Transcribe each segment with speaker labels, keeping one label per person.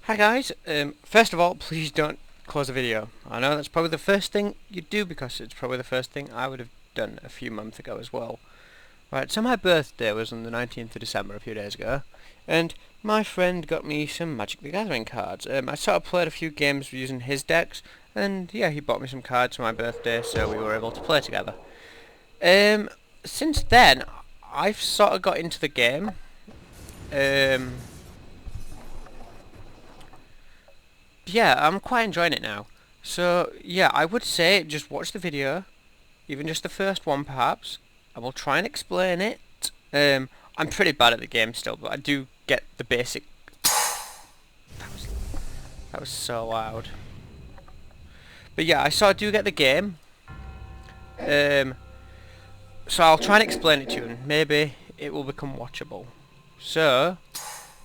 Speaker 1: Hi guys, first of all, please don't close the video. I know that's probably the first thing you do because it's probably the first thing I would have done a few months ago as well. Right, so my birthday was on the 19th of December a few days ago, and my friend got me some Magic the Gathering cards. I sort of played a few games using his decks, and yeah, he bought me some cards for my birthday, so we were able to play together. Since then, I've sort of got into the game. Yeah, I'm quite enjoying it now. So, yeah, I would say just watch the video, even just the first one perhaps. I will try and explain it. I'm pretty bad at the game still, but I do get the basic... That was so loud. But yeah, I sort of do get the game. So I'll try and explain it to you, and maybe it will become watchable. So...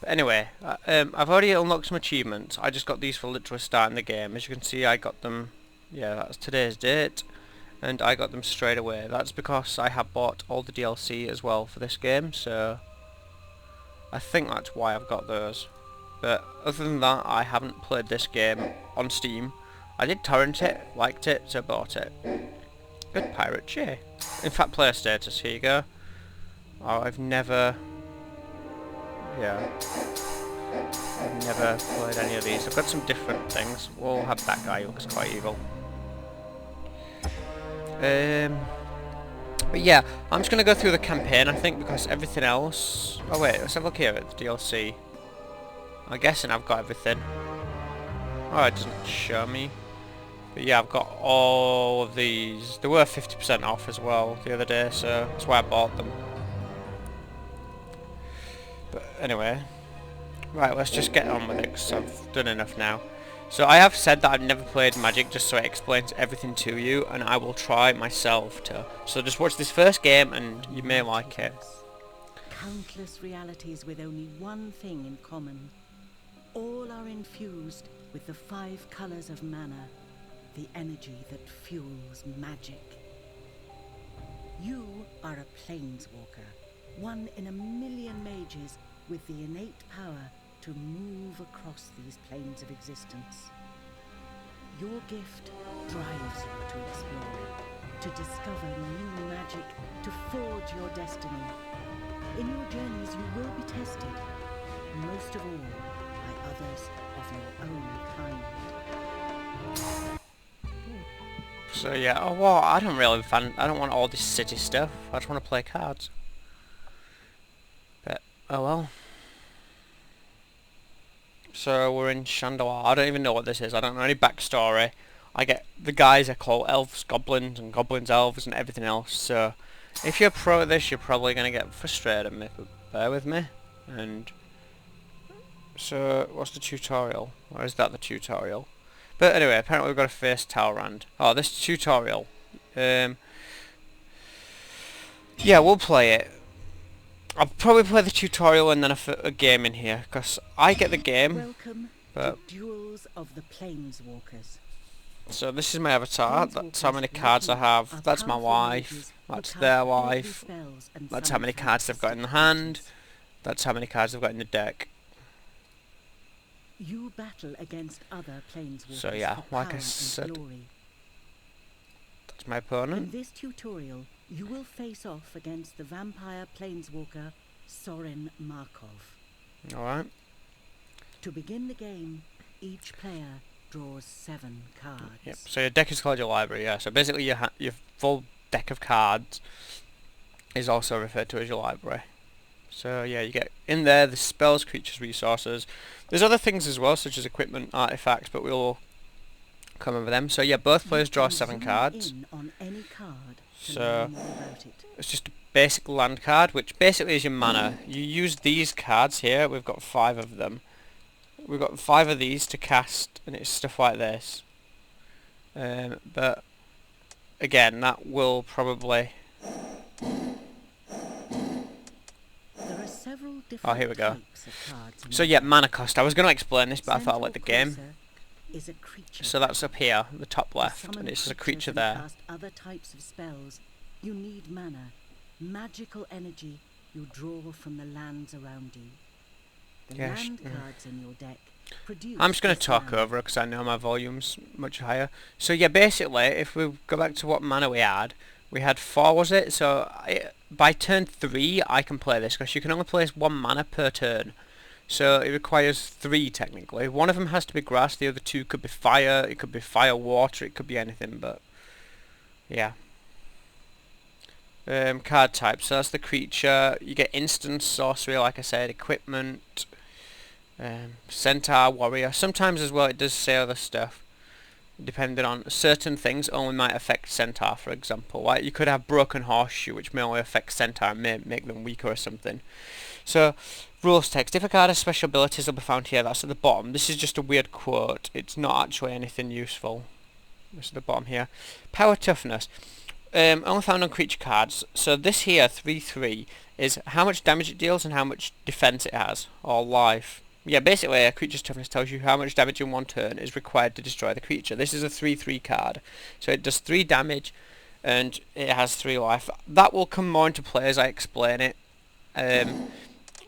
Speaker 1: But anyway, I've already unlocked some achievements. I just got these for literally starting the game. As you can see, I got them, yeah, that's today's date, and I got them straight away. That's because I have bought all the DLC as well for this game, so I think that's why I've got those. But other than that, I haven't played this game on Steam. I did torrent it, liked it, so bought it. Good pirate, Jay. In fact, player status, here you go. Oh, I've never... Yeah. I've never played any of these. I've got some different things. We'll have that guy who looks quite evil. But yeah, I'm just going to go through the campaign, I think, because everything else... Oh wait, let's have a look here at the DLC. I'm guessing I've got everything. Oh, it doesn't show me. But yeah, I've got all of these. They were 50% off as well the other day, so that's why I bought them. But anyway, right, let's just get on with it because I've done enough now. So I have said that I've never played Magic just so it explains everything to you, and I will try myself to. So just watch this first game and you may like it.
Speaker 2: Countless realities with only one thing in common. All are infused with the 5 colors of mana, the energy that fuels magic. You are a planeswalker. One in a million mages with the innate power to move across these planes of existence. Your gift drives you to explore, to discover new magic, to forge your destiny. In your journeys you will be tested, most of all by others of your own kind.
Speaker 1: So yeah, oh well, I don't want all this city stuff. I just want to play cards. But oh well. So we're in Chandelier. I don't even know what this is. I don't know any backstory. I get the guys I call elves, goblins, and goblins, elves, and everything else. So if you're pro at this, you're probably gonna get frustrated at me. But bear with me. And so what's the tutorial? Or is that the tutorial? But anyway, apparently we've got to face Talrand. Oh, this tutorial. Yeah, we'll play it. I'll probably play the tutorial and then a game in here, because I get the game.
Speaker 2: Welcome to Duels of the Planeswalkers.
Speaker 1: So this is my avatar, that's how many cards I have, that's my wife, that's their wife, that's how many cards they've got in the hand, that's how many cards they've got in the deck.
Speaker 2: You battle against other planeswalkers.
Speaker 1: So yeah, like I said, that's my opponent.
Speaker 2: In this tutorial, you will face off against the vampire planeswalker Sorin Markov.
Speaker 1: Alright.
Speaker 2: To begin the game, each player draws 7 cards.
Speaker 1: Yep. So your deck is called your library, yeah. So basically your full deck of cards is also referred to as your library. So yeah, you get in there the spells, creatures, resources. There's other things as well, such as equipment, artifacts, but we'll come over them. So yeah, both players draw 7 cards.
Speaker 2: On any card
Speaker 1: so it's just a basic land card, which basically is your mana. You use these cards here. We've got 5 of them. We've got 5 of these to cast, and it's stuff like this. But again, that will probably... Oh, here we go. So yeah, mana cost. I was going to explain this, but I thought I'd let the game. So that's up here, the top left, and it's just a creature there.
Speaker 2: Other types of spells. You need mana, magical energy you draw from the lands around you. The land cards in your deck Produce
Speaker 1: I'm just going to
Speaker 2: this
Speaker 1: talk
Speaker 2: mana.
Speaker 1: over it because I know my volume's much higher. So yeah, basically, if we go back to what mana we had 4, was it? So by turn 3, I can play this because you can only place 1 mana per turn. So it requires 3 technically. One of them has to be grass, the other 2 could be fire, it could be fire, water, it could be anything, but yeah. Card type, so that's the creature. You get instant sorcery, like I said, equipment, centaur, warrior. Sometimes as well it does say other stuff, depending on certain things only might affect centaur, for example. Like you could have broken horseshoe, which may only affect centaur and may make them weaker or something. So, rules text. If a card has special abilities, they'll be found here. That's at the bottom. This is just a weird quote. It's not actually anything useful. This is the bottom here. Power toughness. Only found on creature cards. So this here, 3/3, is how much damage it deals and how much defense it has, or life. Yeah, basically a creature's toughness tells you how much damage in one turn is required to destroy the creature. This is a 3/3 card. So it does 3 damage and it has 3 life. That will come more into play as I explain it.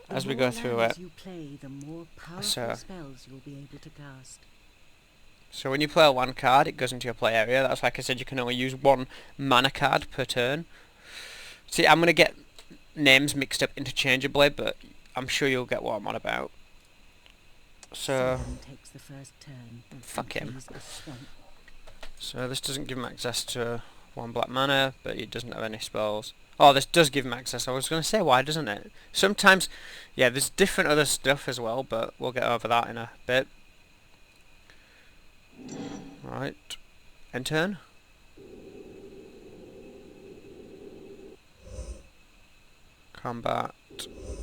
Speaker 1: As we go through it.
Speaker 2: You play, the more powerful spells you'll be able to cast.
Speaker 1: So when you play a land card, it goes into your play area. That's like I said, you can only use 1 mana card per turn. See, I'm going to get names mixed up interchangeably, but I'm sure you'll get what I'm on about. So,
Speaker 2: takes the first turn.
Speaker 1: Fuck him. So this doesn't give him access to 1 black mana, but he doesn't have any spells. Oh, this does give him access. I was going to say, why doesn't it? Sometimes, yeah, there's different other stuff as well, but we'll get over that in a bit. Right. End turn. Combat.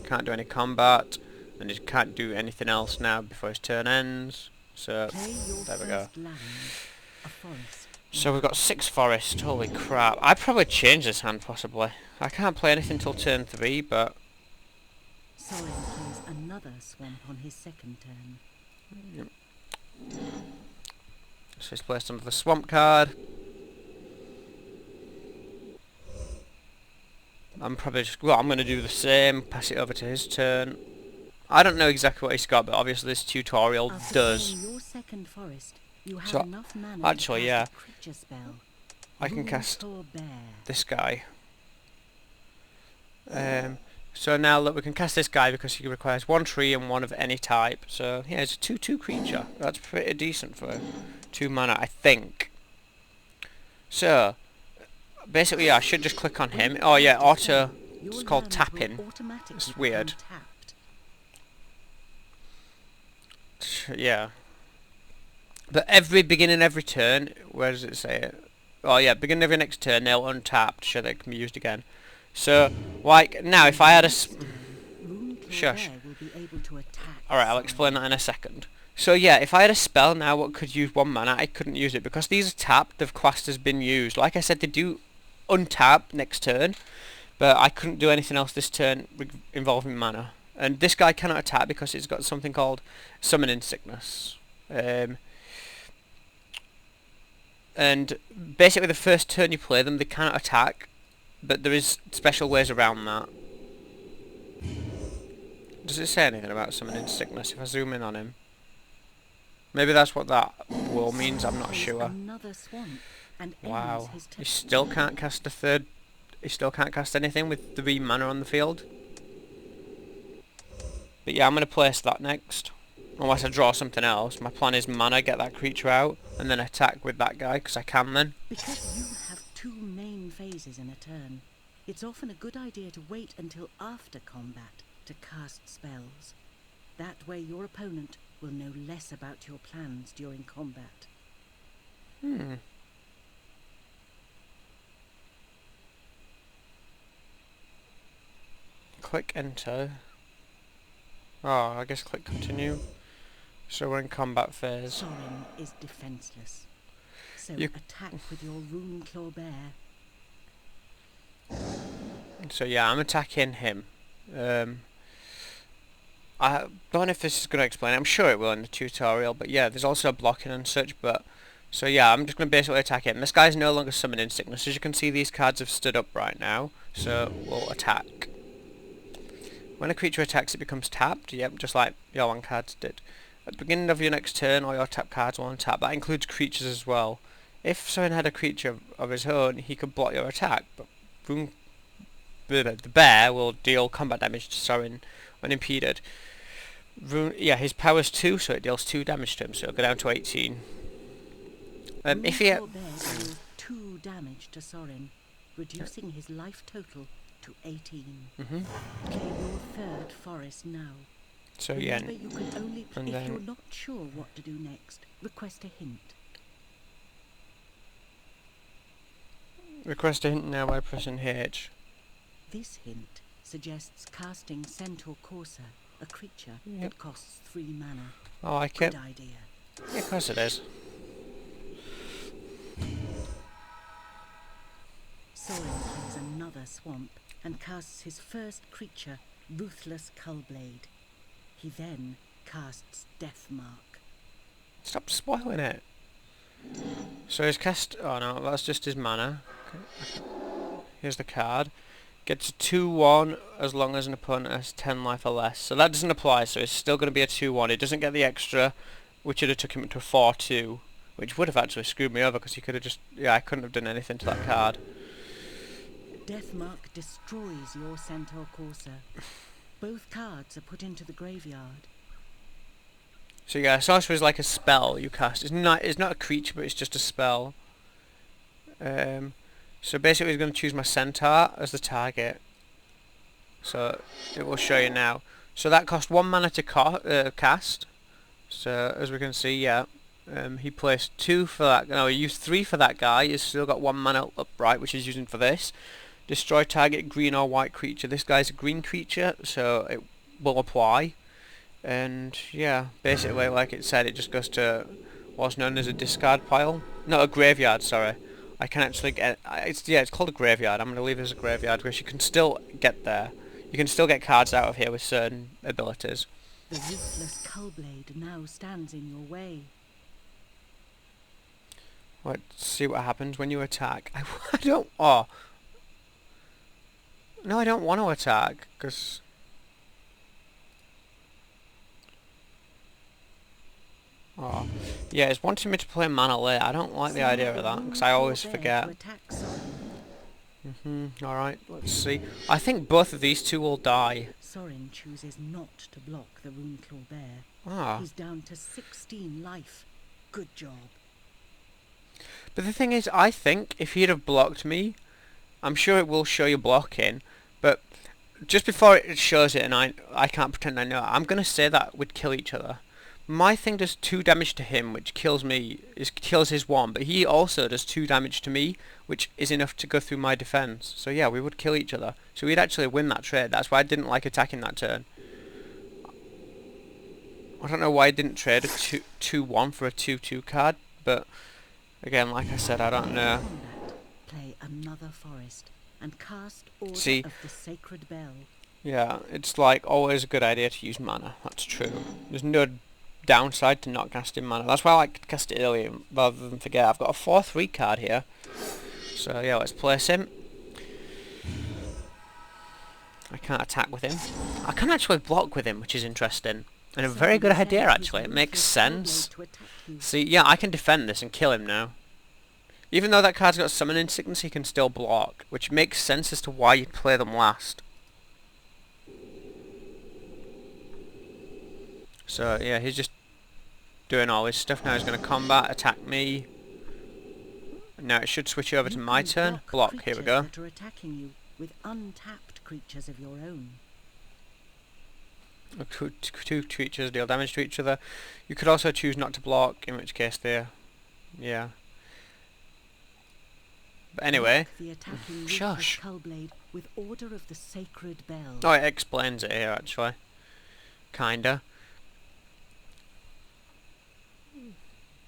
Speaker 1: Can't do any combat. And he can't do anything else now before his turn ends. So, there we go. So we've got 6 forest. Holy crap. I'd probably change this hand, possibly. I can't play anything till turn 3, but...
Speaker 2: Sorin plays another swamp on his second turn.
Speaker 1: Yep. So he's placed under the swamp card. I'm probably just... Well, I'm going to do the same. Pass it over to his turn. I don't know exactly what he's got, but obviously this tutorial does.
Speaker 2: Your second forest, you have
Speaker 1: So,
Speaker 2: enough mana
Speaker 1: actually,
Speaker 2: to
Speaker 1: yeah.
Speaker 2: cast a creature spell.
Speaker 1: I can cast this guy. So now look, we can cast this guy because he requires 1 tree and 1 of any type. So yeah, it's a 2/2 creature. That's pretty decent for 2 mana, I think. So basically, yeah, I should just click on him. Oh yeah, auto. It's called tapping. It's weird. Yeah. But every turn, where does it say it? Oh yeah, beginning of every next turn, they'll untap so they can be used again. So, like, now if I had a... Shush. Alright, I'll explain that in a second. So yeah, if I had a spell now what could use 1 mana, I couldn't use it. Because these are tapped, they've classed as been used. Like I said, they do untap next turn. But I couldn't do anything else this turn involving mana. And this guy cannot attack because it's got something called Summoning Sickness. And basically the first turn you play them, they cannot attack. But there is special ways around that. Does it say anything about Summoning Sickness if I zoom in on him? Maybe that's what that wall means, I'm not sure. Wow. He still can't cast a third... He still can't cast anything with 3 mana on the field. But yeah, I'm going to place that next. Unless I draw something else. My plan is mana, get that creature out, and then attack with that guy, because I can then.
Speaker 2: Because you have 2 main phases in a turn, it's often a good idea to wait until after combat to cast spells. That way your opponent will know less about your plans during combat.
Speaker 1: Click enter. Oh, I guess click continue. So we're in combat phase.
Speaker 2: Sorin is defenseless. So attack with your Rune Claw Bear.
Speaker 1: So yeah, I'm attacking him. I don't know if this is going to explain it. I'm sure it will in the tutorial, but yeah, there's also blocking and such, but... So yeah, I'm just going to basically attack him. This guy's no longer Summoning Sickness. As you can see, these cards have stood up right now, so we'll attack. When a creature attacks, it becomes tapped. Yep, just like your 1 cards did. At the beginning of your next turn, all your tap cards will untap. That includes creatures as well. If Sorin had a creature of his own, he could block your attack, but the bear will deal combat damage to Sorin unimpeded. Yeah, his power's 2, so it deals 2 damage to him, so it'll go down to 18. If he...
Speaker 2: deals 2 damage to Sorin, reducing his life total to 18. Play your third forest now.
Speaker 1: So yeah,
Speaker 2: Remember, you can only
Speaker 1: and
Speaker 2: if
Speaker 1: then
Speaker 2: you're not sure what to do next, request a hint.
Speaker 1: request a hint now by pressing H.
Speaker 2: This hint suggests casting Centaur Corsair, a creature that costs 3 mana.
Speaker 1: I like
Speaker 2: Good
Speaker 1: it.
Speaker 2: idea.
Speaker 1: Yeah, of course it is.
Speaker 2: Sorin plays another swamp and casts his first creature, Ruthless Cullblade. He then casts Deathmark.
Speaker 1: Stop spoiling it. So he's cast... Oh no, that's just his mana. Okay. Here's the card. Gets a 2-1 as long as an opponent has 10 life or less. So that doesn't apply, so it's still going to be a 2-1. It doesn't get the extra, which would have took him to a 4-2. Which would have actually screwed me over, because he could have just... Yeah, I couldn't have done anything to that card.
Speaker 2: Deathmark destroys your Centaur Corsair. Both cards are put into the graveyard.
Speaker 1: So yeah, sorcery is like a spell you cast. It's not a creature, but it's just a spell. So basically he's going to choose my centaur as the target. So it will show you now. So that cost 1 mana to cast. So as we can see, yeah, he placed 2 for that. No, he used 3 for that guy. He's still got 1 mana upright, which he's using for this. Destroy target green or white creature. This guy's a green creature, so it will apply. And yeah, basically, like it said, it just goes to what's known as a discard pile. No, a graveyard. Sorry, I can actually get. It's called a graveyard. I'm going to leave it as a graveyard because you can still get there. You can still get cards out of here with certain abilities.
Speaker 2: The Ruthless Cullblade now stands in your way.
Speaker 1: Let's see what happens when you attack. I don't. Oh. No, I don't want to attack, because... Oh. Yeah, it's wanting me to play mana late. I don't like the idea of that, because I always forget. Alright, let's see. I think both of these two will die.
Speaker 2: Sorin chooses not to block the Runeclaw Bear.
Speaker 1: Ah.
Speaker 2: He's down to 16 life. Good job.
Speaker 1: But the thing is, I think if he'd have blocked me, I'm sure it will show you blocking, but just before it shows it and I can't pretend I know it, I'm going to say that we'd kill each other. My thing does 2 damage to him, which kills me, kills his 1, but he also does 2 damage to me, which is enough to go through my defense. So yeah, we would kill each other. So we'd actually win that trade. That's why I didn't like attacking that turn. I don't know why I didn't trade a 2-1 for a 2-2 card, but again, like I said, I don't know.
Speaker 2: Play another forest and cast Order
Speaker 1: See,
Speaker 2: of the Sacred Bell.
Speaker 1: Yeah, it's like always a good idea to use mana. That's true. There's no downside to not casting mana. That's why I like to cast it early rather than forget. I've got a 4-3 card here. So yeah, let's place him. I can't attack with him. I can actually block with him, which is interesting. And a very good idea, actually. It makes sense. See, yeah, I can defend this and kill him now. Even though that card's got summoning sickness, he can still block, which makes sense as to why you'd play them last. So, yeah, he's just doing all his stuff now. He's going to combat, attack me. Now it should switch over to my turn. Block, here we go.
Speaker 2: That are attacking you with untapped creatures of your own.
Speaker 1: Two creatures deal damage to each other. You could also choose not to block, in which case they're... yeah. But anyway... Shush!
Speaker 2: Cullblade with Order of the Sacred Bell.
Speaker 1: Oh, it explains it here, actually. Kinda.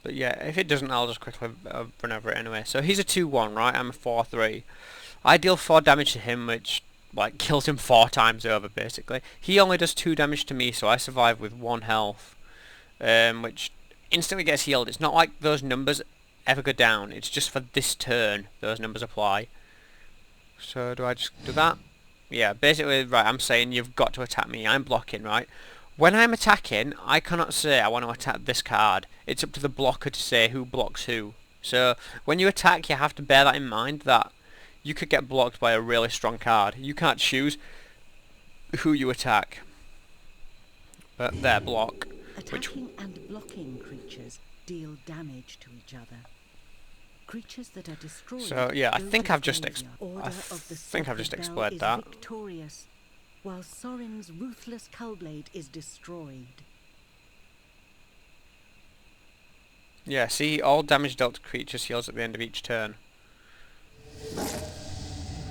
Speaker 1: But yeah, if it doesn't, I'll just quickly run over it anyway. So he's a 2-1, right? I'm a 4-3. I deal 4 damage to him, which... like, kills him 4 times over, basically. He only does 2 damage to me, so I survive with 1 health. Which instantly gets healed. It's not like those numbers ever go down. It's just for this turn those numbers apply. So, do I just do that? Yeah, basically, right, I'm saying you've got to attack me. I'm blocking, right? When I'm attacking, I cannot say I want to attack this card. It's up to the blocker to say who blocks who. So when you attack, you have to bear that in mind, that you could get blocked by a really strong card. You can't choose who you attack. But their block.
Speaker 2: Attacking and blocking creatures deal damage to each other. Creatures that are destroyed.
Speaker 1: So yeah, I think I've just explained that.
Speaker 2: Victorious, while Sorin's ruthless Cullblade is destroyed.
Speaker 1: Yeah, see, all damage dealt to creatures heals at the end of each turn.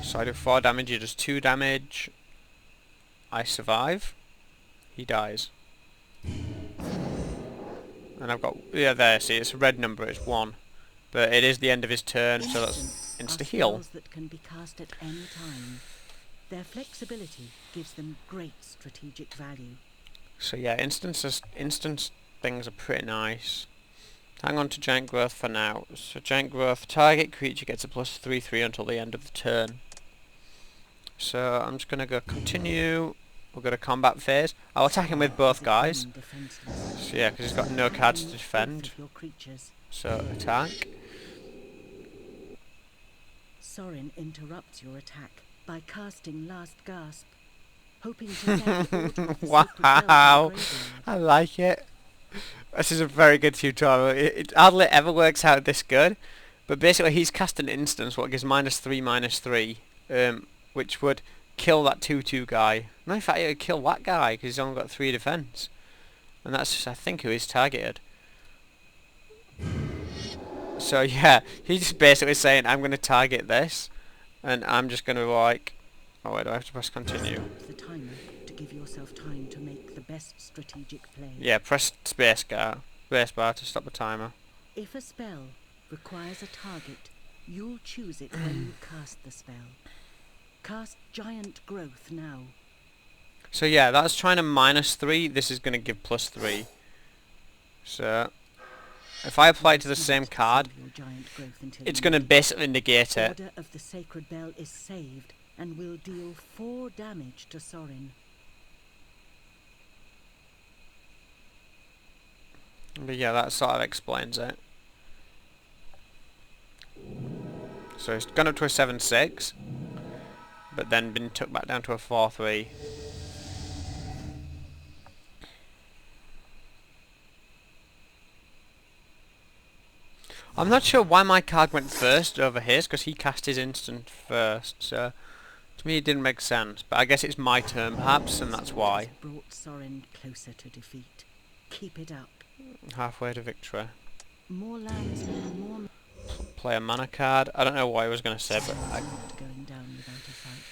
Speaker 1: So I do 4 damage, he does 2 damage. I survive. He dies. And I've got, yeah, there, see, it's a red number, it's 1. But it is the end of his turn, so that's insta-heal.
Speaker 2: That can be cast at any time. Their flexibility gives them great strategic value.
Speaker 1: So yeah, instant things are pretty nice. Hang on to Giant Growth for now. So Giant Growth, target creature gets a +3/3 until the end of the turn. So I'm just going to go continue. We'll go to combat phase. I'll attack him with both guys. So yeah, because he's got no cards to defend. So attack.
Speaker 2: Sorin interrupts your attack by casting Last Gasp, hoping to send the order of the
Speaker 1: wow, I like it. This is a very good tutorial. It hardly ever works out this good, but basically he's cast an instance what gives -3/-3, which would kill that 2/2 guy. No, in fact it would kill that guy because he's only got 3 defense, and that's just, I think, who he's targeted. So yeah, he's just basically saying I'm going to target this, and I'm just going to like, oh wait, do I have to press continue?
Speaker 2: The timer to give yourself time to make the best strategic play.
Speaker 1: Yeah, press spacebar to stop the timer.
Speaker 2: If a spell requires a target, you'll choose it when you cast the spell. Cast Giant Growth now.
Speaker 1: So yeah, that's trying to -3. This is going to give +3. So if I apply it to the same card, it's going to basically negate it.
Speaker 2: Order of the Sacred Bell is saved and will deal 4 damage to Sorin.
Speaker 1: But yeah, that sort of explains it. So it's gone up to a 7/6, but then been took back down to a 4/3. I'm not sure why my card went first over his, because he cast his instant first, so to me it didn't make sense. But I guess it's my turn perhaps, and that's why.
Speaker 2: Brought Sorin closer to defeat. Keep it up.
Speaker 1: Halfway to victory.
Speaker 2: More lands mean more.
Speaker 1: Play a mana card. I don't know what I was going to say, but
Speaker 2: Not going down without a fight.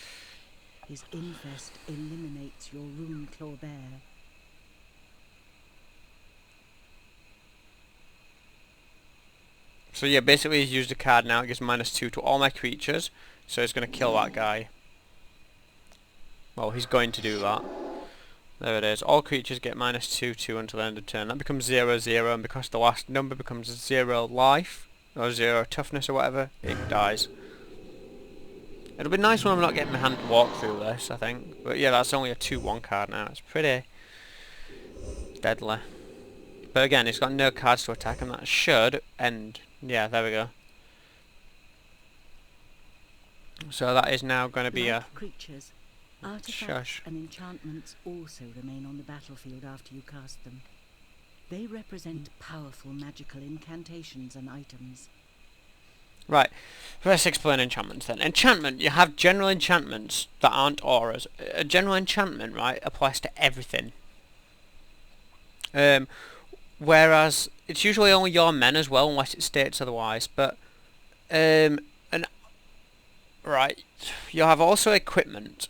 Speaker 2: His Infest eliminates your Rune Claw Bear.
Speaker 1: So yeah, basically he's used a card now. It gives -2 to all my creatures, so he's going to kill that guy. Well, he's going to do that. There it is. All creatures get -2/2 until the end of turn. That becomes 0/0, and because the last number becomes 0 life, or 0 toughness or whatever, it dies. It'll be nice when I'm not getting my hand to walk through this, I think. But yeah, that's only a 2/1 card now. It's pretty deadly. But again, it's got no cards to attack, and that should end. Yeah, there we go. So that is now going to be
Speaker 2: like creatures, artifacts
Speaker 1: shush.
Speaker 2: And enchantments also remain on the battlefield after you cast them. They represent powerful magical incantations and items.
Speaker 1: Right, let's explain enchantments then. Enchantment, you have general enchantments that aren't auras. A general enchantment, right, applies to everything. Whereas it's usually only your men as well, unless it states otherwise. But right, you have also equipment.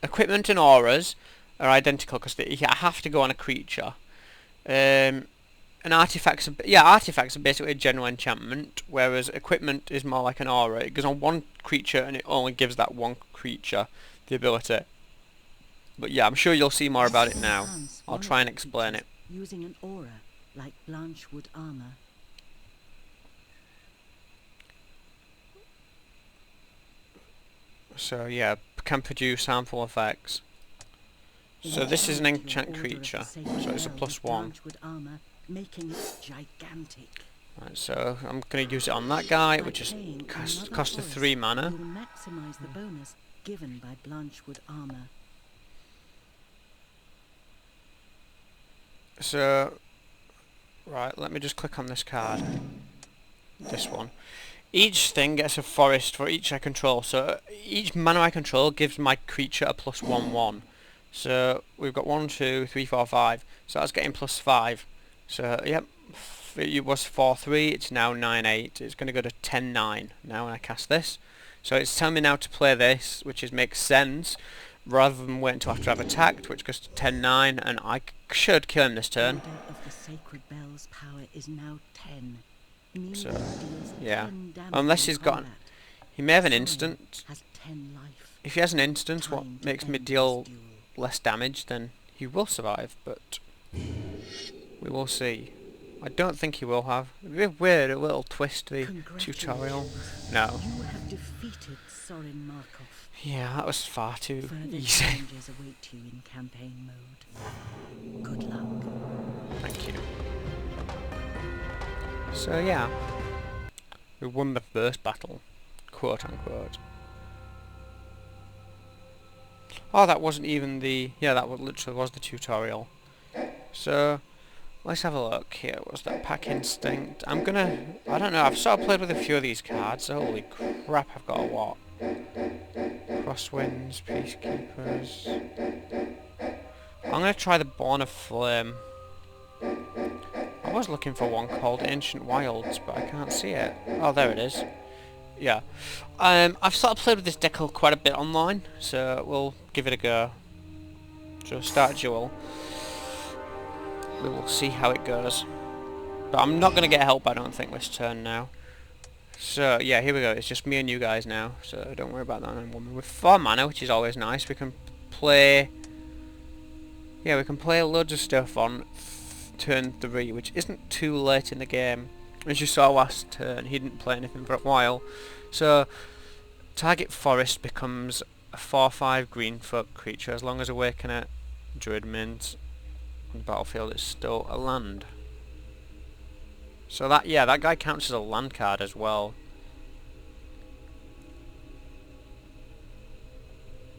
Speaker 1: Equipment and auras are identical because they have to go on a creature. And artifacts are basically a general enchantment, whereas equipment is more like an aura. It goes on one creature and it only gives that one creature the ability. But yeah, I'm sure you'll see more about it now. I'll try and explain it.
Speaker 2: Using an aura like Blanchwood armor.
Speaker 1: So yeah, can produce harmful effects. So this is an
Speaker 2: Enchant
Speaker 1: enchant
Speaker 2: your Order of the
Speaker 1: creature,
Speaker 2: Sacred
Speaker 1: so it's a
Speaker 2: Bell
Speaker 1: +1.
Speaker 2: with Branchwood armor, making it gigantic.
Speaker 1: Right, so I'm going to use it on that guy,
Speaker 2: By
Speaker 1: which is
Speaker 2: playing
Speaker 1: cost
Speaker 2: another
Speaker 1: the
Speaker 2: forest,
Speaker 1: 3 mana.
Speaker 2: You'll maximize the bonus given by Branchwood armor.
Speaker 1: So, right, let me just click on this card. This one. Each thing gets a forest for each I control, so each mana I control gives my creature a +1/1. So we've got 1, 2, 3, 4, 5. So that's getting +5. So yep, it was 4/3. It's now 9/8. It's going to go to 10/9 now when I cast this. So it's telling me now to play this, which makes sense, rather than wait until after I've attacked, which goes to 10/9, and I should kill him this turn.
Speaker 2: Order of the Sacred Bell's power is now 10.
Speaker 1: So,
Speaker 2: Deals
Speaker 1: yeah.
Speaker 2: 10 damage
Speaker 1: Unless
Speaker 2: in
Speaker 1: he's got...
Speaker 2: combat.
Speaker 1: He may have an
Speaker 2: Sorin
Speaker 1: instant.
Speaker 2: has 10 life.
Speaker 1: If he has an instant,
Speaker 2: Time
Speaker 1: what
Speaker 2: to
Speaker 1: makes me
Speaker 2: end
Speaker 1: deal
Speaker 2: this duel.
Speaker 1: less damage, then he will survive, but we will see. I don't think he will have. It'd be weird, a little twist, the tutorial. No.
Speaker 2: You have defeated Sorin Markov.
Speaker 1: Yeah, that was far too
Speaker 2: Further
Speaker 1: easy.
Speaker 2: challenges await you in campaign mode. Good luck.
Speaker 1: Thank you. So yeah, we won the first battle, quote unquote. Oh, that wasn't even the... Yeah, that literally was the tutorial. So, let's have a look here. What's that? Pack Instinct. I don't know, I've sort of played with a few of these cards. Holy crap, I've got a lot. Crosswinds, Peacekeepers. I'm going to try the Born of Flame. I was looking for one called Ancient Wilds, but I can't see it. Oh, there it is. Yeah. I've sort of played with this deck quite a bit online, so we'll give it a go. So start a duel. We will see how it goes. But I'm not going to get help, I don't think, this turn now. So, yeah, here we go. It's just me and you guys now, so don't worry about that. With 4 mana, which is always nice, we can play... Yeah, we can play loads of stuff on turn 3, which isn't too late in the game. As you saw last turn, he didn't play anything for a while. So, target forest becomes a 4/5 green folk creature as long as Awaken It, Druid Mint, on the battlefield is still a land. So that, yeah, that guy counts as a land card as well.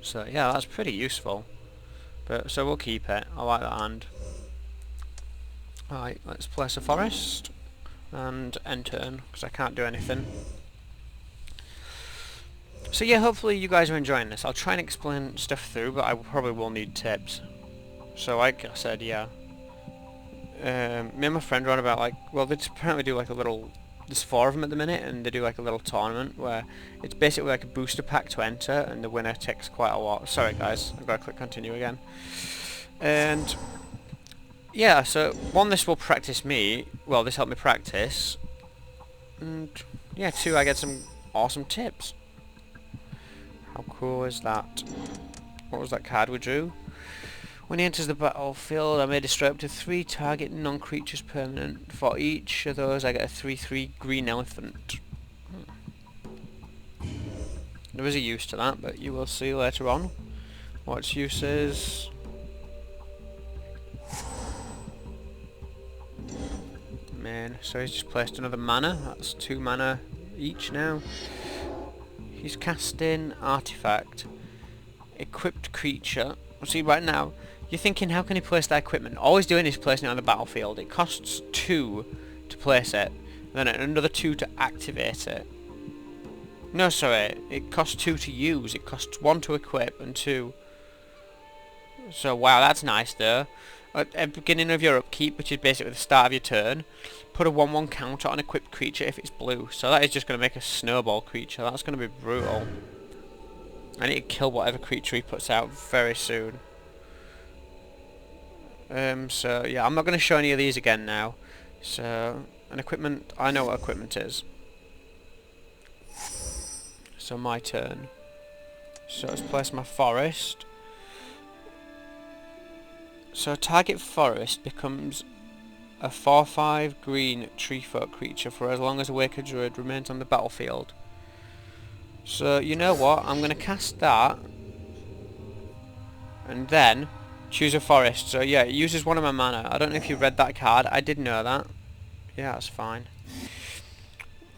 Speaker 1: So yeah, that's pretty useful. But so we'll keep it. I like that hand. Alright, let's place a forest and end turn because I can't do anything. So yeah, hopefully you guys are enjoying this. I'll try and explain stuff through, but I probably will need tips. So like I said, yeah. Me and my friend were on about, like, well, they apparently do like a little, there's 4 of them at the minute, and they do like a little tournament where it's basically like a booster pack to enter, and the winner takes quite a lot. Sorry guys, I've got to click continue again. And yeah, so this will practice me, well, this helped me practice, and yeah, 2, I get some awesome tips. How cool is that? What was that card we drew? When he enters the battlefield, I may destroy up to 3 target non-creatures permanent. For each of those, I get a 3/3 green elephant. There is a use to that, but you will see later on what its use is. Man, so he's just placed another mana. That's 2 mana each now. He's casting Artifact. Equipped creature. See, right now, you're thinking, how can he place that equipment? All he's doing is placing it on the battlefield. It costs 2 to place it, and then another 2 to activate it. No, sorry, it costs 2 to use. It costs 1 to equip and 2. So, wow, that's nice though. At the beginning of your upkeep, which is basically the start of your turn, put a 1/1 counter on equipped creature if it's blue. So that is just going to make a snowball creature. That's going to be brutal. I need to kill whatever creature he puts out very soon. So yeah, I'm not going to show any of these again now. So, an equipment, I know what equipment is. So my turn. So let's place my forest. So target forest becomes a 4/5 green tree folk creature for as long as Awakened Druid remains on the battlefield. So you know what, I'm going to cast that, and then Choose a forest. So yeah, it uses one of my mana. I don't know if you read that card. I did know that. Yeah, that's fine.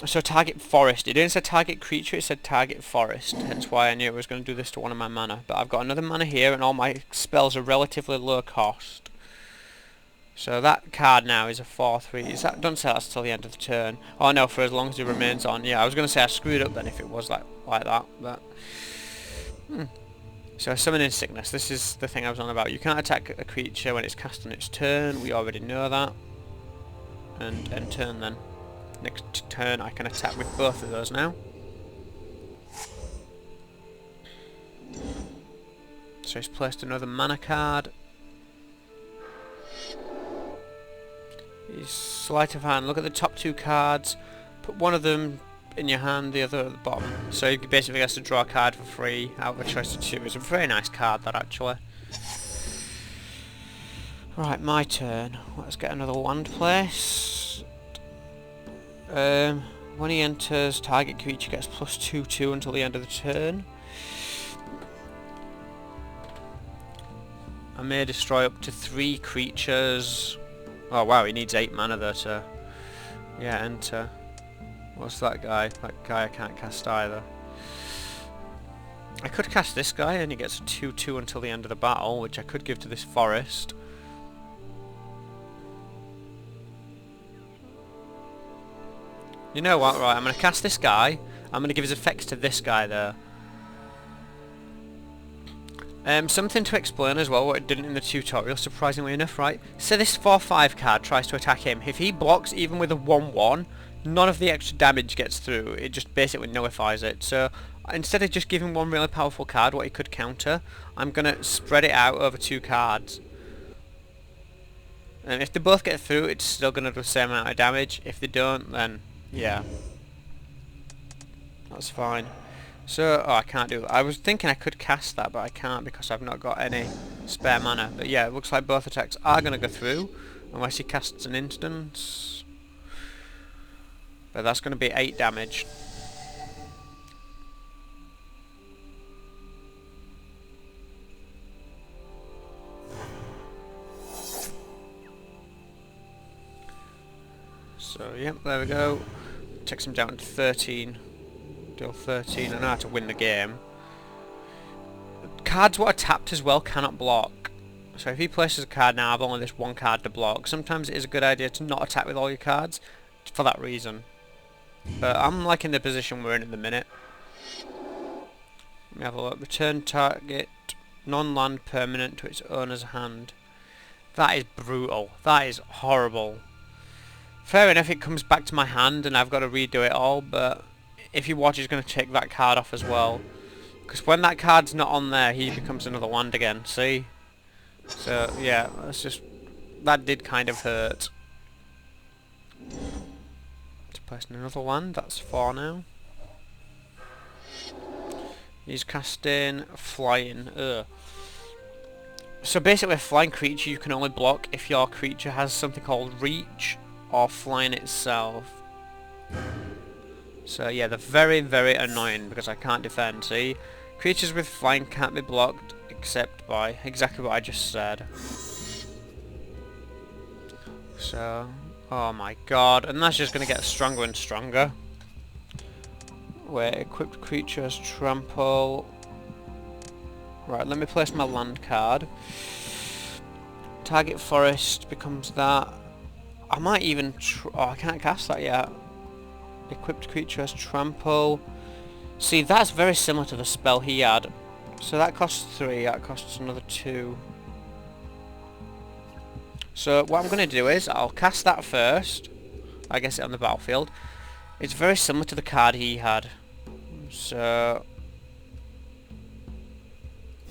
Speaker 1: So target forest. It didn't say target creature, it said target forest. Hence why I knew it was going to do this to one of my mana. But I've got another mana here and all my spells are relatively low cost. So that card now is a 4/3. Is that, don't say that's till the end of the turn. Oh no, for as long as it remains on. Yeah, I was going to say I screwed up then if it was like that. But So summoning sickness. This is the thing I was on about. You can't attack a creature when it's cast on its turn. We already know that. And end turn then. Next turn I can attack with both of those now. So he's placed another mana card. He's sleight of hand. Look at the top two cards. Put one of them in your hand, the other at the bottom. So he basically has to draw a card for free out of a choice of two. It's a very nice card, that, actually. Right, my turn. Let's get another land placed. When he enters, target creature gets +2/2 until the end of the turn. I may destroy up to 3 creatures. Oh wow, he needs 8 mana though to... Yeah, enter. What's that guy? That guy I can't cast either. I could cast this guy and he gets a 2/2 until the end of the battle, which I could give to this forest. You know what, right, I'm going to cast this guy. I'm going to give his effects to this guy there. Something to explain as well, what it didn't in the tutorial, surprisingly enough, right? So this 4/5 card tries to attack him. If he blocks even with a 1/1, none of the extra damage gets through. It just basically nullifies it. So instead of just giving one really powerful card, what he could counter, I'm going to spread it out over 2 cards. And if they both get through, it's still going to do the same amount of damage. If they don't, then yeah, that's fine. So, oh, I can't do that. I was thinking I could cast that, but I can't because I've not got any spare mana. But yeah, it looks like both attacks are going to go through, unless he casts an instance. But that's going to be 8 damage. So, yep, there we go. Takes him down to 13. Deal 13. I know how to win the game. Cards what are tapped as well cannot block. So if he places a card now, I've only this one card to block. Sometimes it is a good idea to not attack with all your cards for that reason. But I'm liking the position we're in at the minute. Let me have a look. Return target non-land permanent to its owner's hand. That is brutal. That is horrible. Fair enough, it comes back to my hand and I've got to redo it all, but if you watch, he's going to take that card off as well. Because when that card's not on there, he becomes another land again, see? So, yeah, that's just... That did kind of hurt. To place another land, that's 4 now. He's casting Flying. Ugh. So basically a flying creature you can only block if your creature has something called Reach or Flying itself. So yeah, they're very, very annoying because I can't defend, see? Creatures with flying can't be blocked except by exactly what I just said. So, oh my god, and that's just going to get stronger and stronger. Where equipped creatures trample. Right, let me place my land card. Target forest becomes that. I might even... oh, I can't cast that yet. Equipped creature has trample. See, that's very similar to the spell he had. So that costs 3, that costs another 2. So what I'm going to do is, I'll cast that first. I guess it on the battlefield. It's very similar to the card he had. So...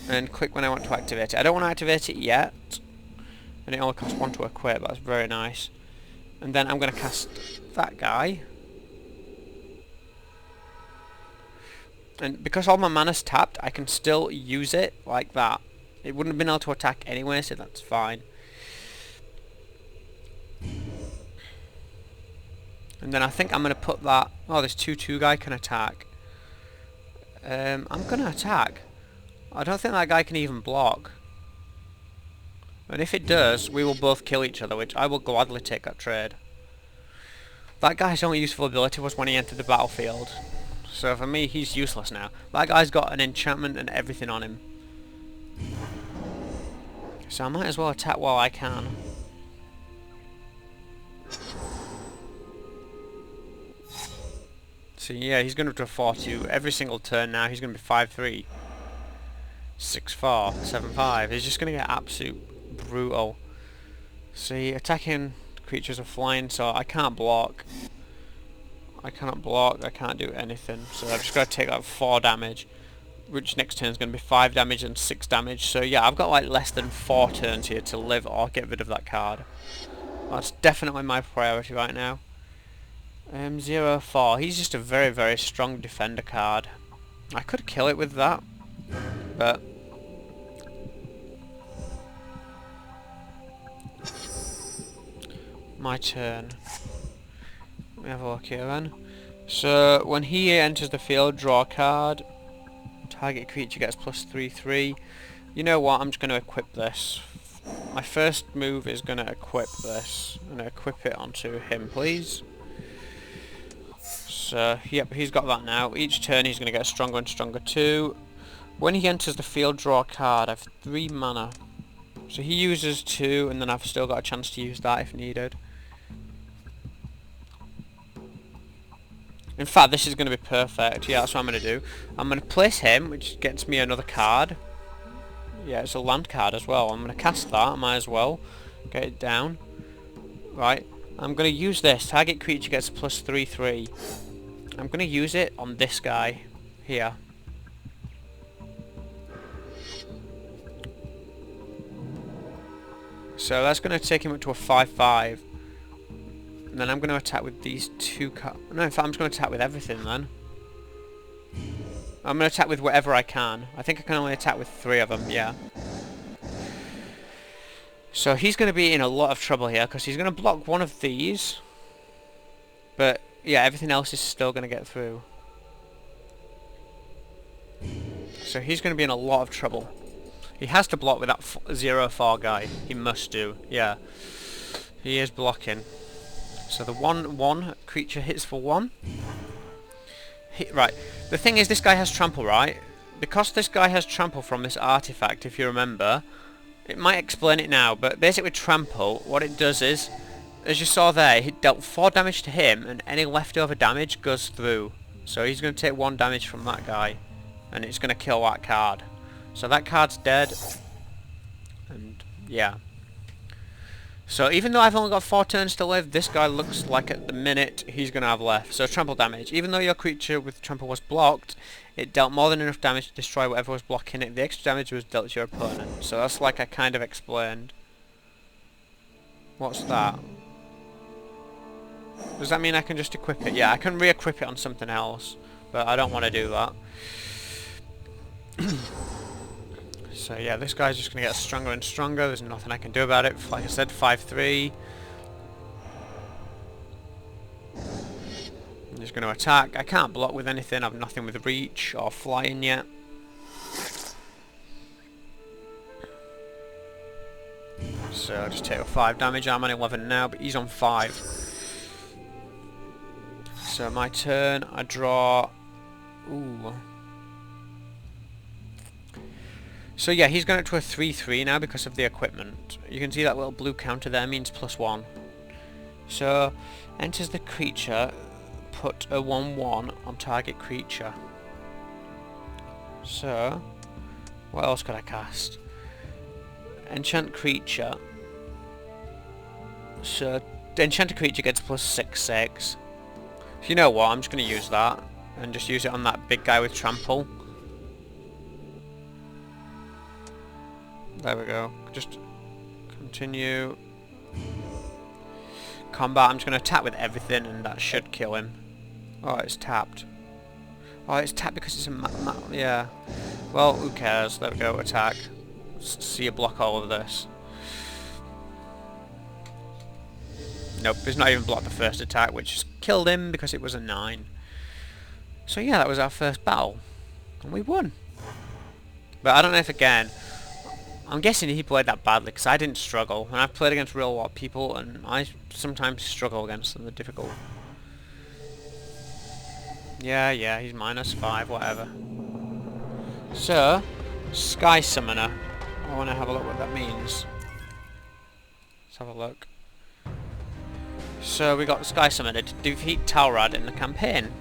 Speaker 1: and click when I want to activate it. I don't want to activate it yet. And it only costs 1 to equip, that's very nice. And then I'm going to cast that guy. And because all my mana's tapped, I can still use it like that. It wouldn't have been able to attack anyway, so that's fine. And then I think I'm going to put that... oh, this 2/2 guy can attack. I'm going to attack. I don't think that guy can even block. And if it does, we will both kill each other, which I will gladly take that trade. That guy's only useful ability was when he entered the battlefield. So for me, he's useless now. That guy's got an enchantment and everything on him. So I might as well attack while I can. So yeah, he's going to do a 4-2 every single turn now. He's going to be 5-3. 6-4, 7-5. He's just going to get absolute brutal. See, attacking creatures are flying, so I can't block. I cannot block, I can't do anything. So I've just got to take out 4 damage. Which next turn is going to be 5 damage and 6 damage. So yeah, I've got like less than 4 turns here to live or get rid of that card. That's definitely my priority right now. 0-4. He's just a very, very strong defender card. I could kill it with that, but my turn. Let me have a look here then. So when he enters the field, draw a card. Target creature gets +3/3. You know what? I'm just going to equip this. My first move is going to equip this. I'm going to equip it onto him, please. So, yep, he's got that now. Each turn he's going to get stronger and stronger too. When he enters the field, draw a card. I have 3 mana. So he uses 2, and then I've still got a chance to use that if needed. In fact, this is going to be perfect. Yeah, that's what I'm going to do. I'm going to place him, which gets me another card. Yeah, it's a land card as well. I'm going to cast that, I might as well. Get it down. Right. I'm going to use this. Target creature gets +3/3. I'm going to use it on this guy here. So that's going to take him up to a 5/5. And then I'm going to attack with these 2 cards. No, in fact, I'm just going to attack with everything then. I'm going to attack with whatever I can. I think I can only attack with 3 of them, yeah. So he's going to be in a lot of trouble here, because he's going to block one of these. But, yeah, everything else is still going to get through. So he's going to be in a lot of trouble. He has to block with that 0-4 guy. He must do, yeah. He is blocking. So the 1/1 creature hits for 1. Right, the thing is, this guy has trample, right? Because this guy has trample from this artifact, if you remember, it might explain it now, but basically trample, what it does is, as you saw there, it dealt 4 damage to him, and any leftover damage goes through. So he's going to take 1 damage from that guy, and it's going to kill that card. So that card's dead, and yeah. So even though I've only got 4 turns to live, this guy looks like at the minute he's going to have left. So trample damage. Even though your creature with trample was blocked, it dealt more than enough damage to destroy whatever was blocking it. The extra damage was dealt to your opponent. So that's like I kind of explained. What's that? Does that mean I can just equip it? Yeah, I can re-equip it on something else. But I don't want to do that. So yeah, this guy's just going to get stronger and stronger. There's nothing I can do about it. Like I said, 5/3. I'm just going to attack. I can't block with anything. I have nothing with reach or flying yet. So I'll just take 5 damage. I'm on 11 now, but he's on 5. So my turn, I draw... Ooh... So yeah, he's going up to a 3/3 now because of the equipment. You can see that little blue counter there means +1. So, enters the creature, put a 1/1 on target creature. So, what else could I cast? Enchant creature. So, the enchanted creature gets +6/6. So you know what, I'm just going to use that. And just use it on that big guy with trample. There we go. Just continue. Combat. I'm just going to attack with everything, and that should kill him. Oh, it's tapped. Oh, it's tapped because it's a yeah. Well, who cares? There we go. Attack. See you block all of this. Nope, he's not even blocked the first attack, which killed him because it was a 9. So yeah, that was our first battle, and we won. But I don't know if again. I'm guessing he played that badly because I didn't struggle. And I've played against real lot people and I sometimes struggle against them. They're difficult. Yeah, he's -5, whatever. So, Sky Summoner. I want to have a look what that means. Let's have a look. So we got Sky Summoner to defeat Talrad in the campaign.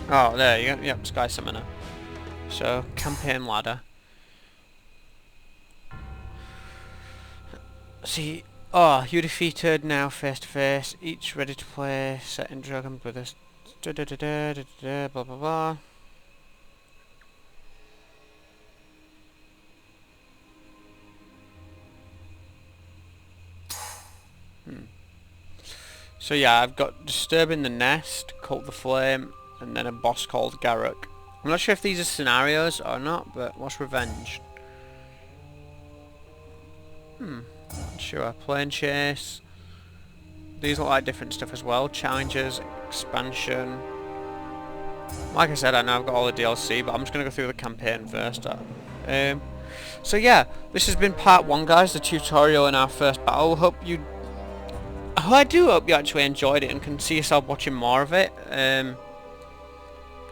Speaker 1: Oh, there you go. Yep, Sky Summoner. So, campaign ladder. See, oh, you defeated, now face to face, each ready to play, setting dragon with us, blah blah blah. So yeah, I've got Disturbing the Nest, Cult the Flame, and then a boss called Garruk. I'm not sure if these are scenarios or not, but what's Revenge? Not sure. Plane Chase. These look like different stuff as well. Challenges, Expansion. Like I said, I know I've got all the DLC, but I'm just going to go through the campaign first. So yeah, this has been part 1, guys, the tutorial in our first battle. I do hope you actually enjoyed it and can see yourself watching more of it.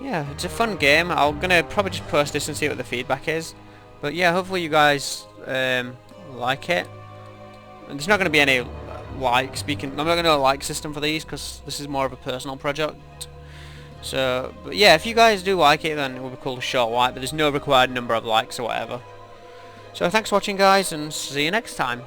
Speaker 1: Yeah, it's a fun game. I'm going to probably just post this and see what the feedback is. But yeah, hopefully you guys like it. And there's not going to be any I'm not going to do a like system for these because this is more of a personal project. So, but yeah, if you guys do like it, then it would be cool to show a like, but there's no required number of likes or whatever. So thanks for watching, guys, and see you next time.